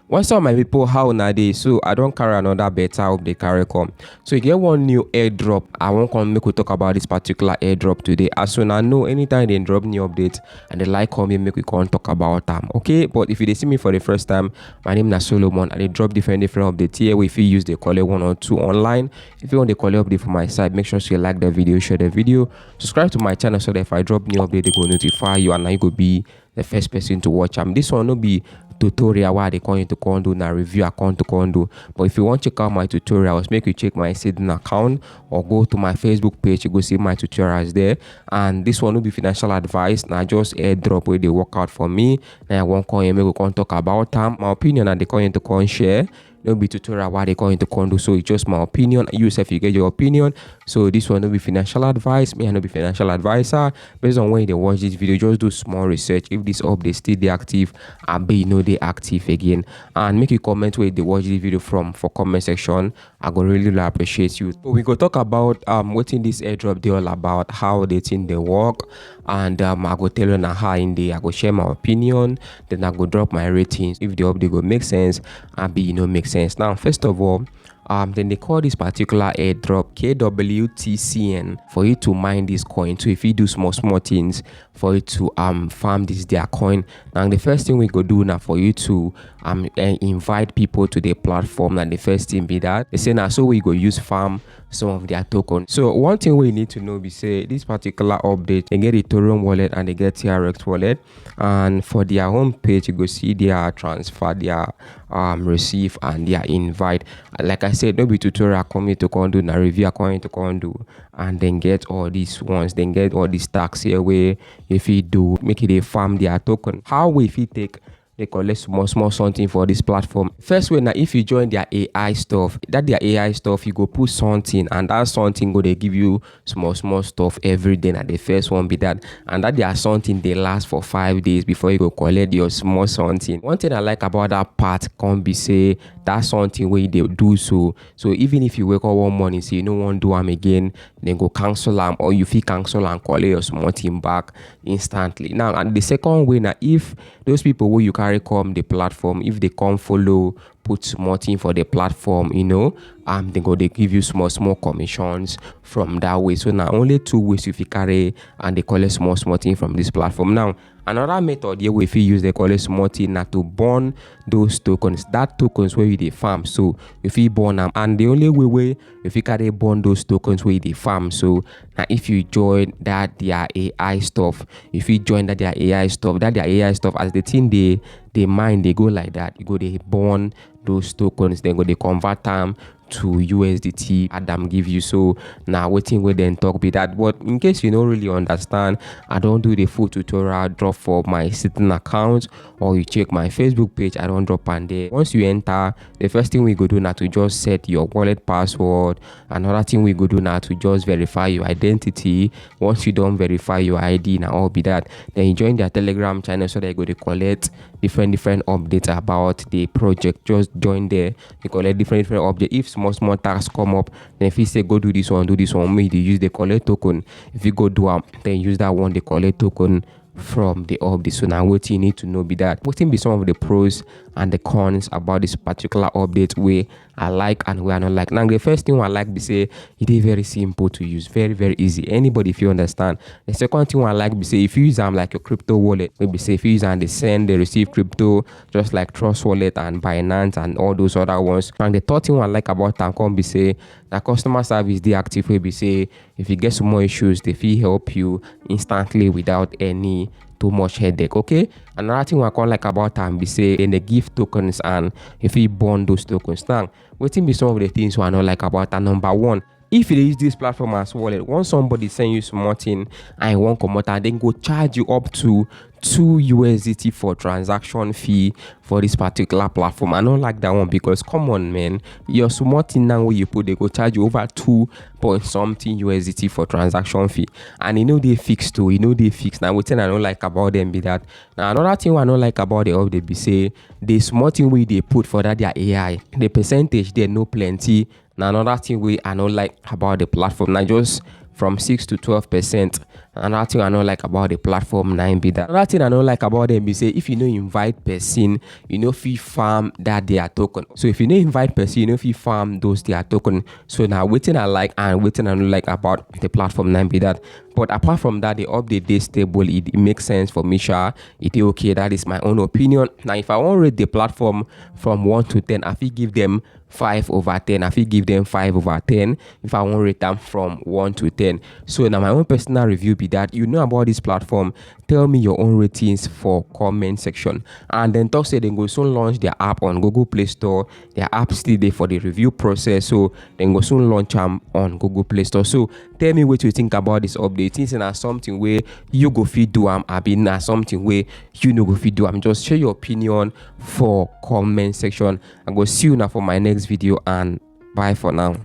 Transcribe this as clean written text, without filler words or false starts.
What's up, my people? How na dey? So I don't carry another beta update carry come. So you get one new airdrop. I won't come make we talk about this particular airdrop today. As soon as I know anytime they drop new updates and they like comment, make we come talk about them. Okay, but if you dey see me for the first time, my name is Solomon and they drop different updates here. If you use the call it 1 or 2 online, if you want the call update from my side, make sure you like the video, share the video, subscribe to my channel so that if I drop new update, they go notify you and I go be the first person to watch them. This one will be tutorial where they call you to condo na review account to condo. But if you want to check out my tutorials, make you check my Sidon account or go to my Facebook page. You go see my tutorials there. And this one will be financial advice. Now just airdrop where they work out for me. Now I won't call you, make we can talk about them. My opinion and they call you to come share. Don't be tutorial why they call into condo, so it's just my opinion. You if you get your opinion. So this one will be financial advice. Me I no be financial advisor. Based on when they watch this video, just do small research. If this update still they active, I be you know they active again. And make you comment where they watch this video from for comment section. I go really appreciate you. So we go talk about what in this airdrop they all about, how they think they work, and I go tell you now how in the I go share my opinion. Then I go drop my ratings. If the update go make sense, I be you know make sense. Now, first of all, then they call this particular airdrop KWTCN for you to mine this coin. So if you do small things for you to farm this their coin. Now the first thing we go do now for you to invite people to the platform. Now the first thing be that they say now so we go use farm some of their tokens. So one thing we need to know be say this particular update, they get Ethereum wallet and they get TRX wallet, and for their home page you go see their transfer, their receive and their invite. Like I said, no be tutorial coming to condo na review according to condo and then get all these ones, then get all these tax here where if you do make it a farm their token. How we if you take they collect small something for this platform. First way now, if you join their AI stuff, that their AI stuff, you go put something and that something go they give you small stuff every day. Now the first one be that, and that their something they last for 5 days before you go collect your small something. One thing I like about that part can be say that's something where they do so even if you wake up one morning say you no want do them again, then go cancel them, or you feel cancel and collect your small thing back instantly. Now and the second way now, if those people who you carry come the platform, if they come follow put small thing for the platform, you know, they give you small commissions from that way. So now only 2 ways if you carry and they collect small thing from this platform. Now another method here if you use they collect small thing now to burn those tokens, that tokens where you they farm. So if you burn them, and the only way if you carry burn those tokens where you they farm. So now if you join that their AI stuff, if you join that their AI stuff, as the thing they mine, they go like that, you go they burn those tokens, then go they convert them to USDT Adam give you. So now waiting with then talk be that. But in case you don't really understand, I don't do the full tutorial drop for my Sidon account, or you check my Facebook page, I don't drop on there. Once you enter, the first thing we go do now to just set your wallet password. Another thing we go do now to just verify your identity. Once you don't verify your ID now all be that, then you join their Telegram channel so that you go to collect different updates about the project. Just join there, you collect different updates. If small tasks come up, then if you say go do this one, maybe they use the collect token. If you go do then use that one, the collect token from the update. So now what you need to know be that what be some of the pros and the cons about this particular update where I like and where I don't like. Now the first thing I like be say it is very simple to use, very easy. Anybody if you understand. The second thing I like be say if you use them like your crypto wallet, maybe say if you use them they send, they receive crypto just like Trust Wallet and Binance and all those other ones. And the third thing I like about them can be say that customer service they active where be say if you get some more issues, they feel help you instantly without any too much headache. Okay, another thing I can like about them be say then they give tokens, and if you burn those tokens. Now what be some of the things I don't like about that? Number one, if you use this platform as wallet, once somebody send you small thing and won't come out, and then go charge you up to 2 USDT for transaction fee for this particular platform. I don't like that one because come on man, your small thing now where you put they go charge you over 2 point something USDT for transaction fee, and you know they fixed too, now what thing I don't like about them be that. Now another thing I don't like about the update be say the small thing where they put for that their AI, the percentage there no plenty. Now another thing I don't like about the platform, now just from 6 to 12%. Another thing I don't like about the platform now be that. Another thing I don't like about them be say if you no invite person, you know fee farm that their token. So if you no invite person, you know fee farm those their token. So now waiting I like and waiting I don't like about the platform now be that. But apart from that, the update day stable, it makes sense for me, sure. It is okay. That is my own opinion. Now, if I want to rate the platform from 1 to 10, I feel give them 5/10. I feel give them 5/10 if I want to rate them from 1 to 10. So now my own personal review be that you know about this platform. Tell me your own ratings for comment section. And then talk say they go soon launch their app on Google Play Store. Their app still there for the review process. So then go soon launch them on Google Play Store. So tell me what you think about this update. Think na something where you go fit do I been na something where you know go fit do just share your opinion for comment section. I go see you now for my next video and bye for now.